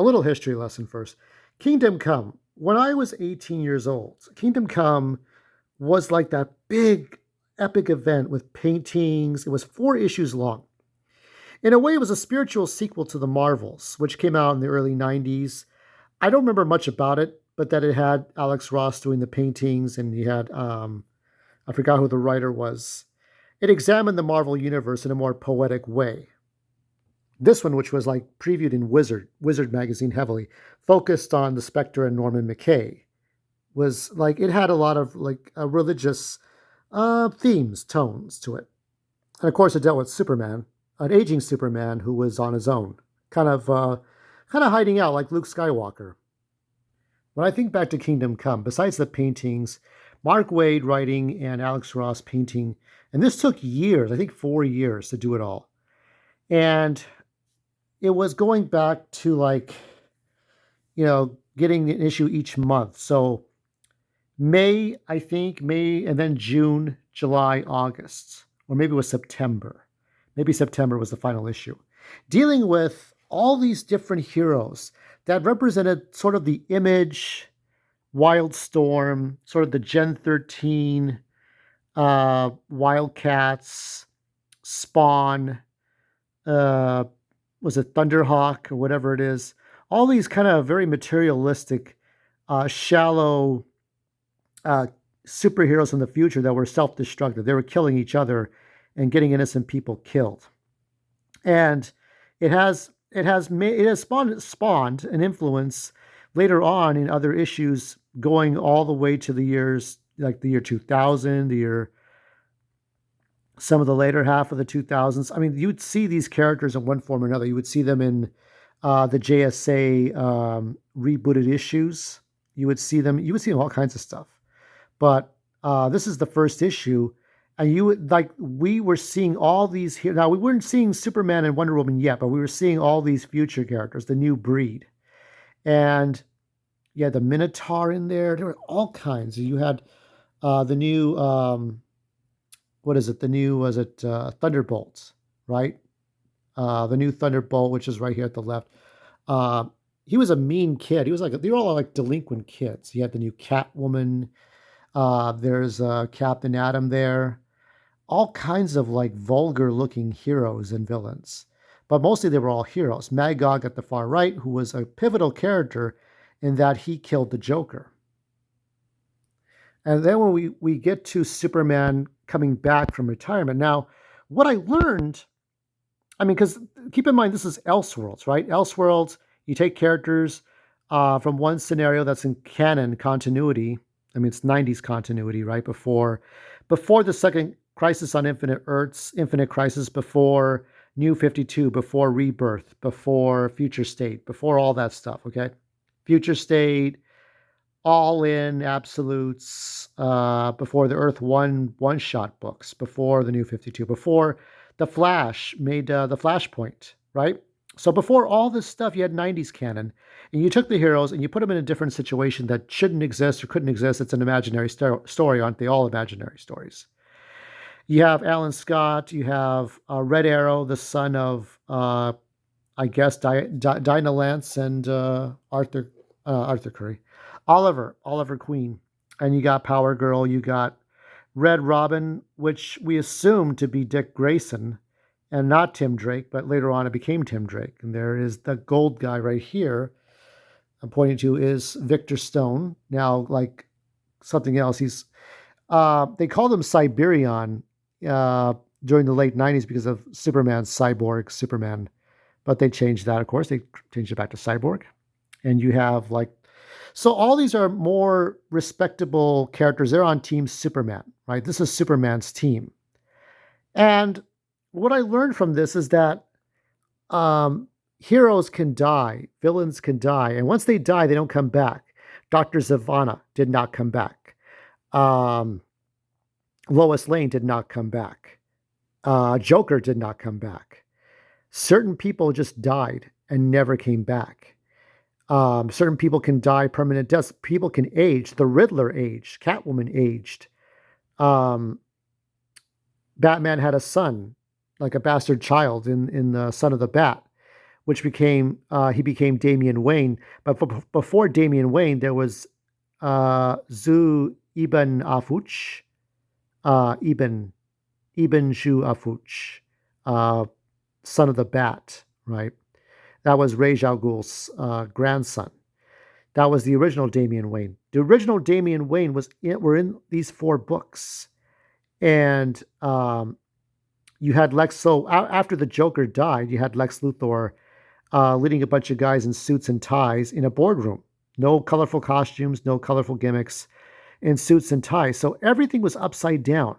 A little history lesson first. Kingdom Come. When I was 18 years old, Kingdom Come was like that big epic event with paintings. It was 4 issues long. In a way, it was a spiritual sequel to the Marvels, which came out in the early 90s. I don't remember much about it, but that it had Alex Ross doing the paintings, and he had, I forgot who the writer was. It examined the Marvel Universe in a more poetic way. This one, which was like previewed in Wizard magazine heavily, focused on the Spectre and Norman McKay, was like it had a lot of like religious themes, tones to it. And of course, it dealt with Superman, an aging Superman who was on his own, kind of kind of hiding out like Luke Skywalker. When I think back to Kingdom Come, besides the paintings, Mark Wade writing and Alex Ross painting, and this took years, I think 4 years to do it all. And it was going back to like, getting an issue each month. So May, I think, May, and then June, July, August, or maybe it was September. Maybe September was the final issue. Dealing with all these different heroes that represented sort of the Image, Wildstorm, sort of the Gen 13, Wildcats, Spawn, uh, was it Thunderhawk or whatever it is? All these kind of very materialistic, shallow uh, superheroes in the future that were self-destructive. They were killing each other and getting innocent people killed. And it has spawned an influence later on in other issues, going all the way to the years like the year 2000, the year some of the later half of the 2000s. I mean, you'd see these characters in one form or another. You would see them in the JSA rebooted issues. You would see all kinds of stuff. But this is the first issue, and we were seeing all these here. Now we weren't seeing Superman and Wonder Woman yet, but we were seeing all these future characters, the new breed, and you had the Minotaur in there. There were all kinds. You had the new what is it? The new was it Thunderbolts, right? The new Thunderbolt, which is right here at the left. Uh, he was a mean kid. He was like they were all like delinquent kids. You had the new Catwoman. There's Captain Atom there. All kinds of like vulgar looking heroes and villains. But mostly they were all heroes. Magog at the far right, who was a pivotal character in that he killed the Joker. And then when we get to Superman coming back from retirement. Now, what I learned, I mean, because keep in mind, this is Elseworlds, right? Elseworlds, you take characters from one scenario that's in canon continuity. I mean, it's 90s continuity, right? Before the second Crisis on Infinite Earths, Infinite Crisis, before New 52, before Rebirth, before Future State, before all that stuff, okay? Future State, All In, Absolutes, before the Earth one shot books, before the New 52, before the Flash made the Flashpoint, right? So before all this stuff, you had 90s canon, and you took the heroes and you put them in a different situation that shouldn't exist or couldn't exist. It's an imaginary story, aren't they? All imaginary stories. You have Alan Scott. You have Red Arrow, the son of, I guess, Dinah Lance and Arthur Curry. Oliver Queen. And you got Power Girl. You got Red Robin, which we assumed to be Dick Grayson and not Tim Drake, but later on it became Tim Drake. And there is the gold guy right here I'm pointing to is Victor Stone. Now, like something else, they called him Siberian uh, during the late 90s because of Superman's cyborg Superman. But they changed that, of course. They changed it back to cyborg. And you have like, so all these are more respectable characters. They're on Team Superman, right? This is Superman's team. And what I learned from this is that heroes can die, villains can die, and once they die, they don't come back. Dr. Zavanna did not come back. Um, Lois Lane did not come back. Joker did not come back. Certain people just died and never came back. Certain people can die permanent deaths. People can age. The Riddler aged. Catwoman aged. Um, Batman had a son, like a bastard child in the Son of the Bat. which became he became Damian Wayne. But before Damian Wayne, there was Zu Ibn Afuch, Ibn Shu Afuch, uh, son of the Bat, right? That was Ra's al Ghul's grandson. That was the original Damian Wayne. The original Damian Wayne were in these four books, and you had Lex. So after the Joker died, you had Lex Luthor leading a bunch of guys in suits and ties in a boardroom. No colorful costumes, no colorful gimmicks, in suits and ties. So everything was upside down.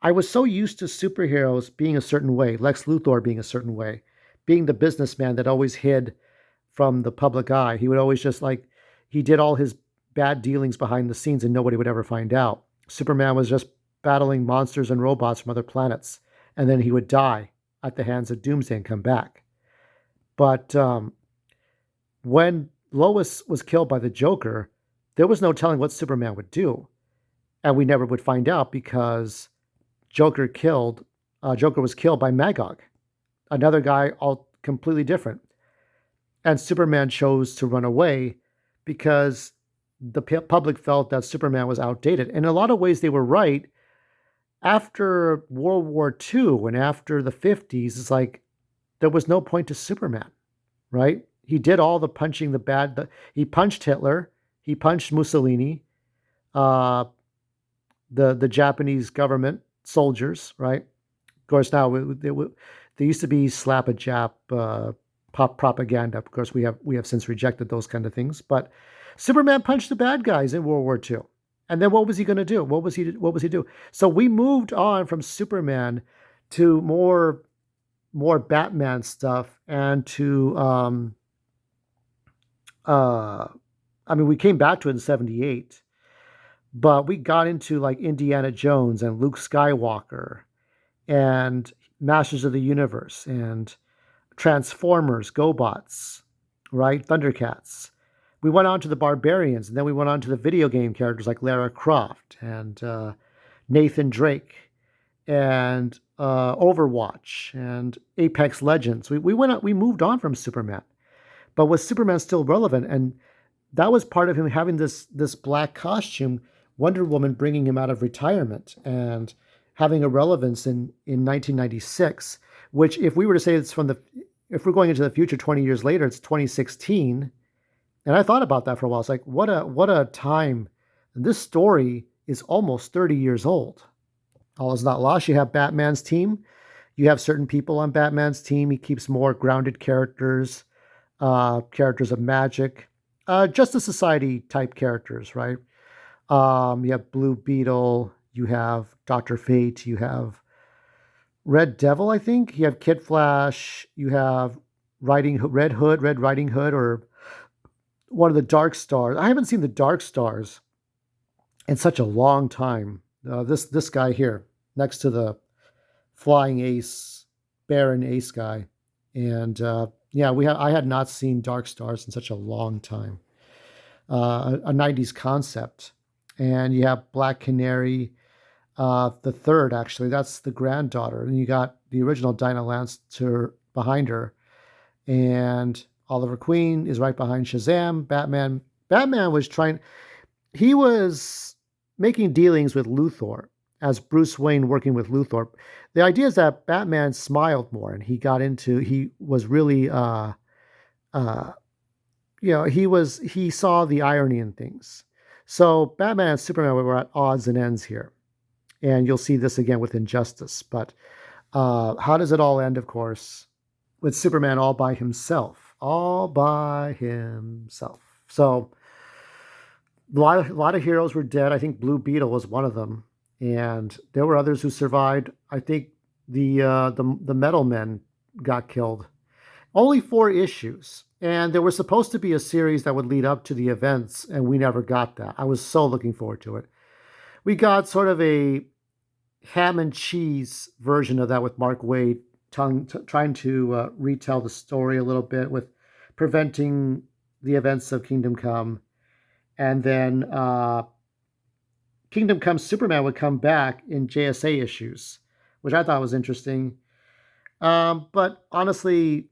I was so used to superheroes being a certain way, Lex Luthor being a certain way, being the businessman that always hid from the public eye. He would always just like, he did all his bad dealings behind the scenes and nobody would ever find out. Superman was just battling monsters and robots from other planets, and then he would die at the hands of Doomsday and come back. But when Lois was killed by the Joker, there was no telling what Superman would do, and we never would find out because Joker was killed by Magog, another guy all completely different, and Superman chose to run away because the public felt that Superman was outdated. In a lot of ways, they were right. After World War II and after the 50s, it's like there was no point to Superman, right? He did all the punching the bad. He punched Hitler. He punched Mussolini, uh, the Japanese government soldiers, right? Of course, now there used to be slap a Jap pop propaganda. Of course, we have since rejected those kind of things. But Superman punched the bad guys in World War II, and then what was he going to do? What was he do? So we moved on from Superman to more Batman stuff and to I mean, we came back to it in '78, but we got into like Indiana Jones and Luke Skywalker and Masters of the Universe and Transformers, GoBots, right? Thundercats. We went on to the Barbarians, and then we went on to the video game characters like Lara Croft and Nathan Drake and Overwatch and Apex Legends. We moved on from Superman, but was Superman still relevant? And that was part of him having this black costume, Wonder Woman bringing him out of retirement and having a relevance in 1996. Which, if we were to say if we're going into the future 20 years later, it's 2016. And I thought about that for a while. It's like, what a time. And this story is almost 30 years old. All is not lost. You have Batman's team. You have certain people on Batman's team. He keeps more grounded characters, characters of magic, Justice Society type characters, right? You have Blue Beetle. You have Dr. Fate. You have Red Devil, I think. You have Kid Flash. You have Red Riding Hood, or one of the Dark Stars. I haven't seen the Dark Stars in such a long time. This guy here, next to the Flying Ace, Baron Ace guy, and yeah, I had not seen Dark Stars in such a long time. A '90s concept, and you have Black Canary, the third actually. That's the granddaughter, and you got the original Dinah Lancer behind her, and Oliver Queen is right behind Shazam. Batman was trying. He was making dealings with Luthor as Bruce Wayne working with Luthor. The idea is that Batman smiled more, and he was really, he saw the irony in things. So Batman and Superman were at odds and ends here, and you'll see this again with Injustice. But how does it all end? Of course, with Superman all by himself, So a lot of heroes were dead. I think Blue Beetle was one of them, and there were others who survived. I think the Metal Men got killed. Only 4 issues, and there was supposed to be a series that would lead up to the events, and we never got that. I was so looking forward to it. We got sort of a ham and cheese version of that with Mark Waid trying to retell the story a little bit with preventing the events of Kingdom Come. And then Kingdom Come Superman would come back in JSA issues, which I thought was interesting. But honestly,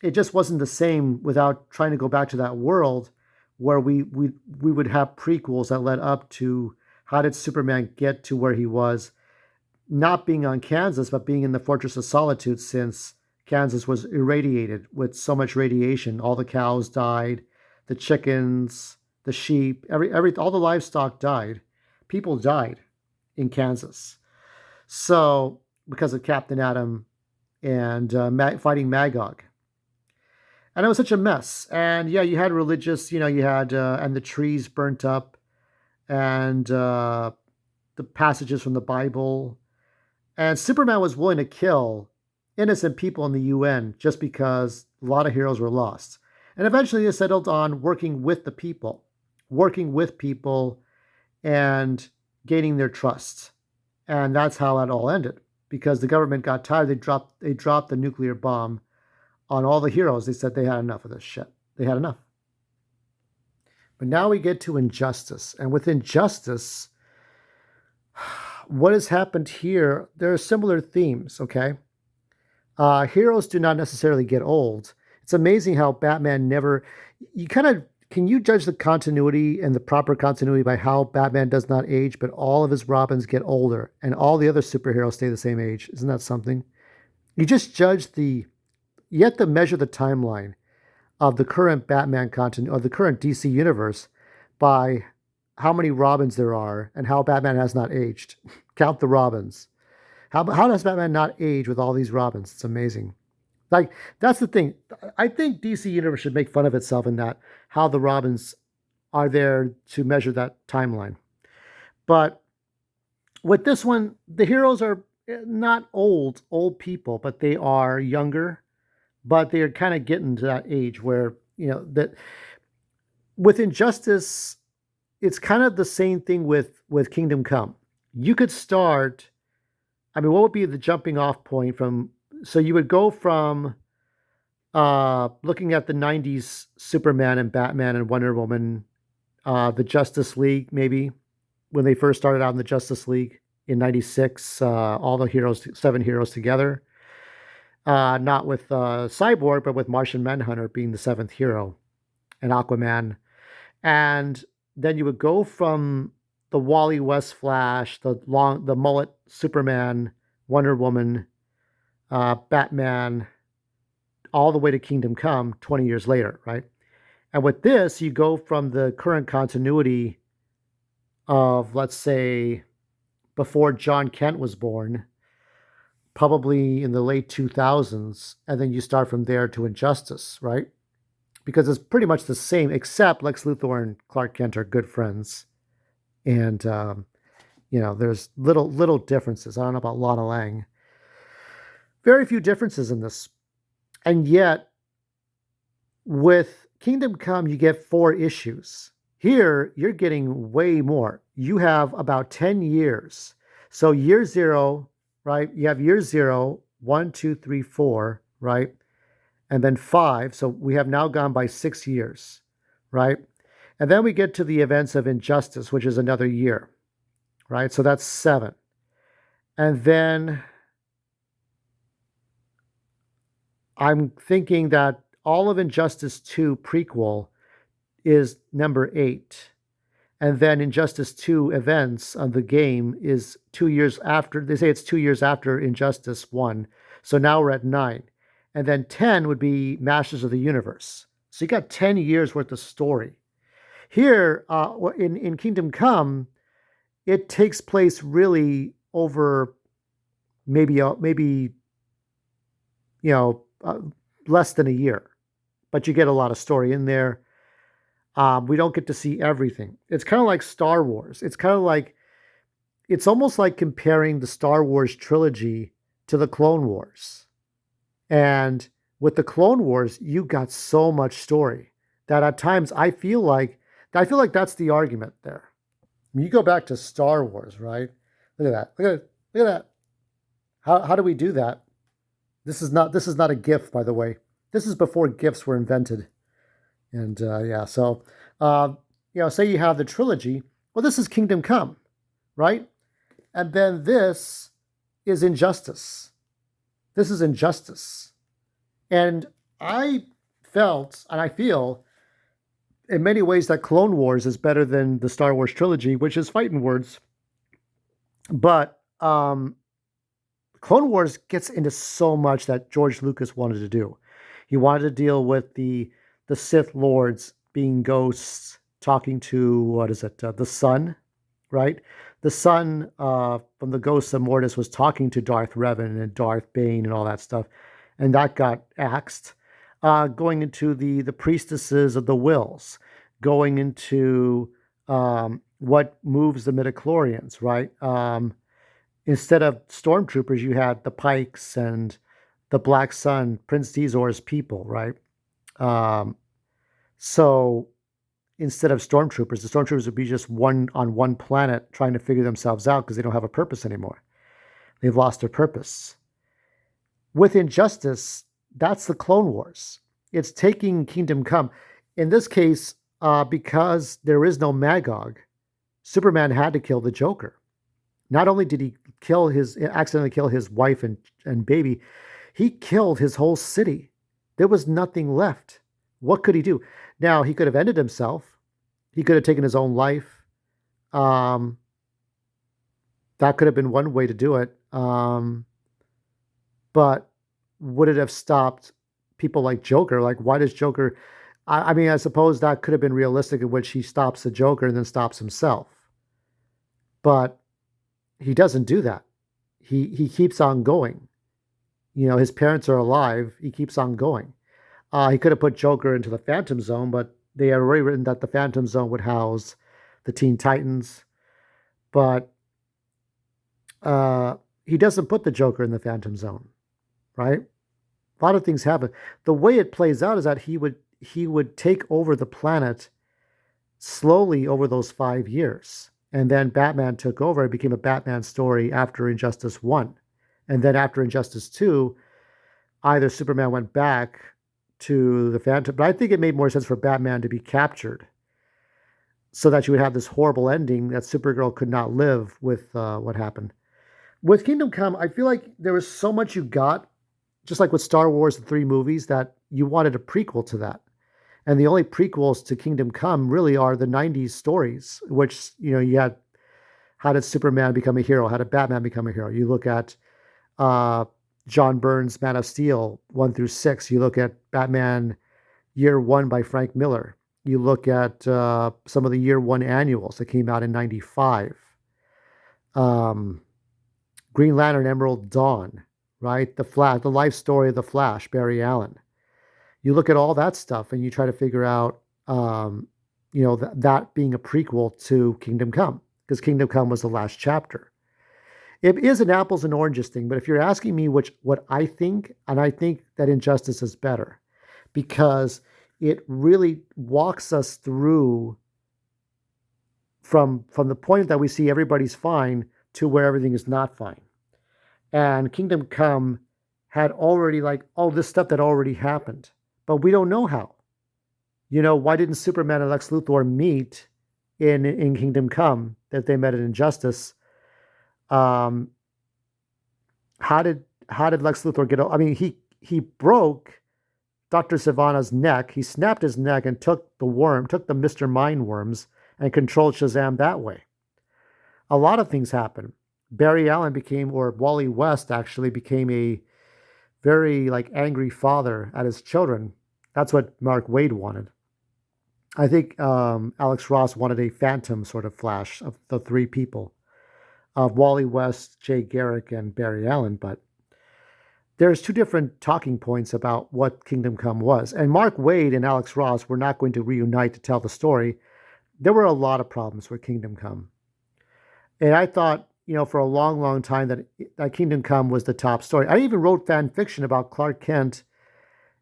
it just wasn't the same without trying to go back to that world where we would have prequels that led up to how did Superman get to where he was, not being on Kansas, but being in the Fortress of Solitude, since Kansas was irradiated with so much radiation. All the cows died, the chickens, the sheep, all the livestock died. People died in Kansas. So because of Captain Atom and fighting Magog, and it was such a mess. And yeah, you had religious, you had and the trees burnt up, and the passages from the Bible. And Superman was willing to kill innocent people in the UN just because a lot of heroes were lost. And eventually they settled on working with people and gaining their trust. And that's how it all ended. Because the government got tired, they dropped the nuclear bomb on all the heroes. They said they had enough of this shit. They had enough. But now we get to Injustice. And with Injustice, what has happened here, there are similar themes, okay? Heroes do not necessarily get old. It's amazing how Batman never. Can you judge the continuity and the proper continuity by how Batman does not age, but all of his Robins get older and all the other superheroes stay the same age? Isn't that something? You just judge you have to measure the timeline of the current Batman content or the current DC universe by how many Robins there are and how Batman has not aged. Count the Robins. How does Batman not age with all these Robins? It's amazing. Like, that's the thing. I think DC Universe should make fun of itself in that, how the Robins are there to measure that timeline. But with this one, the heroes are not old people, but they are younger, but they are kind of getting to that age where, that with Injustice, it's kind of the same thing with Kingdom Come. You could start, what would be the jumping off point from, so you would go from looking at the 90s Superman and Batman and Wonder Woman, the Justice League, maybe, when they first started out in the Justice League in 96, all the heroes, 7 heroes together. Not with Cyborg, but with Martian Manhunter being the 7th hero and Aquaman. And then you would go from the Wally West Flash, the mullet Superman, Wonder Woman, Batman, all the way to Kingdom Come 20 years later, right? And with this, you go from the current continuity of, let's say, before John Kent was born, probably in the late 2000s, and then you start from there to Injustice, right? Because it's pretty much the same, except Lex Luthor and Clark Kent are good friends. And, there's little differences. I don't know about Lana Lang. Very few differences in this. And yet, with Kingdom Come, you get 4 issues. Here, you're getting way more. You have about 10 years. So year 0, right? You have year 0, 1, 2, 3, 4, right? And then 5. So we have now gone by 6 years, right? And then we get to the events of Injustice, which is another year, right? So that's 7. And then I'm thinking that all of Injustice 2 prequel is number 8. And then Injustice 2 events of the game is 2 years after. They say it's 2 years after Injustice 1. So now we're at 9. And then 10 would be Masters of the Universe. So you got 10 years worth of story. Here, in Kingdom Come, it takes place really over maybe less than a year, but you get a lot of story in there. We don't get to see everything. It's kind of like Star Wars. It's almost like comparing the Star Wars trilogy to the Clone Wars. And with the Clone Wars, you got so much story that at times I feel like that's the argument there. You go back to Star Wars, right? Look at that. Look at that. How do we do that? This is not a GIF, by the way. This is before GIFs were invented. And so say you have the trilogy. Well, this is Kingdom Come, right? And then this is Injustice. This is Injustice. And I felt and I feel in many ways that Clone Wars is better than the Star Wars trilogy, which is fighting words. But Clone Wars gets into so much that George Lucas wanted to do. He wanted to deal with the Sith Lords being ghosts, talking to what is it, the Sun, right? The Sun from the Ghosts of Mortis was talking to Darth Revan and Darth Bane and all that stuff, and that got axed. Going into the priestesses of the Wills, going into what moves the midichlorians, right? Instead of stormtroopers, you had the Pikes and the Black Sun, Prince Dizor's people, right? Um, so instead of stormtroopers, the stormtroopers would be just one on one planet trying to figure themselves out because they don't have a purpose anymore. They've lost their purpose. With Injustice, that's the Clone Wars. It's taking Kingdom Come. In this case, because there is no Magog, Superman had to kill the Joker. Not only did he accidentally kill his wife and baby, he killed his whole city. There was nothing left. What could he do? Now, he could have ended himself. He could have taken his own life. Um, that could have been one way to do it. But would it have stopped people like Joker? Like, why does Joker? I mean, I suppose that could have been realistic, in which he stops the Joker and then stops himself. But he doesn't do that. He keeps on going. You know, his parents are alive. He keeps on going. He could have put Joker into the Phantom Zone, but they had already written that the Phantom Zone would house the Teen Titans. But he doesn't put the Joker in the Phantom Zone, right? A lot of things happen. The way it plays out is that he would take over the planet slowly over those 5 years. And then Batman took over. It became a Batman story after Injustice 1. And then after Injustice 2, either Superman went back to the Phantom, but I think it made more sense for Batman to be captured so that you would have this horrible ending that Supergirl could not live with what happened. With Kingdom Come, I feel like there was so much you got, just like with Star Wars, the three movies, that you wanted a prequel to that. And the only prequels to Kingdom Come really are the 90s stories, which, you had how did Superman become a hero? How did Batman become a hero? You look at uh, John Byrne's Man of Steel 1 through 6. You look at Batman Year One by Frank Miller. You look at some of the Year One annuals that came out in '95. Um, Green Lantern Emerald Dawn, right? The Flash, the life story of the Flash, Barry Allen. You look at all that stuff and you try to figure out, that being a prequel to Kingdom Come, because Kingdom Come was the last chapter. It is an apples and oranges thing, but if you're asking me what I think, and I think that Injustice is better because it really walks us through from the point that we see everybody's fine to where everything is not fine. And Kingdom Come had already like all this stuff that already happened, but we don't know how. Why didn't Superman and Lex Luthor meet in Kingdom Come that they met in Injustice? Um, how did Lex Luthor get? I mean, he broke Dr. Sivana's neck. He snapped his neck and took the Mr. Mind worms and controlled Shazam that way. A lot of things happened. Barry Allen or Wally West actually became a very like angry father at his children. That's what Mark Waid wanted. I think Alex Ross wanted a phantom sort of Flash of the three people of Wally West, Jay Garrick, and Barry Allen. But there's two different talking points about what Kingdom Come was. And Mark Waid and Alex Ross were not going to reunite to tell the story. There were a lot of problems with Kingdom Come. And I thought, for a long, long time that Kingdom Come was the top story. I even wrote fan fiction about Clark Kent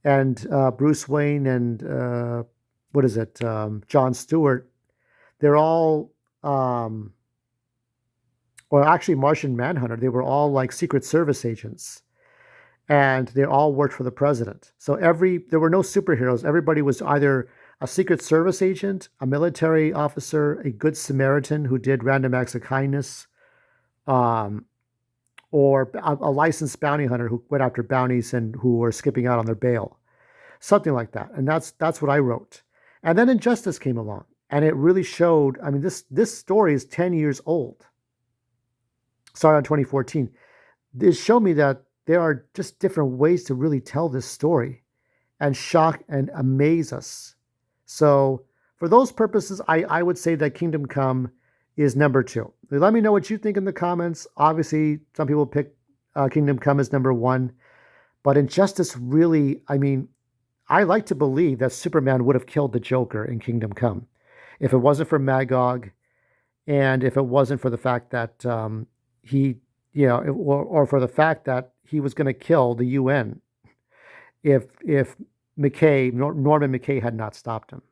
and Bruce Wayne and what is it, John Stewart. They're all, or actually Martian Manhunter. They were all like Secret Service agents, and they all worked for the president. So there were no superheroes. Everybody was either a Secret Service agent, a military officer, a good Samaritan who did random acts of kindness, or a licensed bounty hunter who went after bounties and who were skipping out on their bail. something like that. And that's what I wrote. And then Injustice came along, and it really showed. I mean, this story is 10 years old. Started in 2014. It showed me that there are just different ways to really tell this story and shock and amaze us. So for those purposes, I would say that Kingdom Come is number two. Let me know what you think in the comments. Obviously, some people pick Kingdom Come as number one, but Injustice really, I mean, I like to believe that Superman would have killed the Joker in Kingdom Come if it wasn't for Magog, and if it wasn't for the fact that he, or for the fact that he was going to kill the UN if Norman McKay had not stopped him.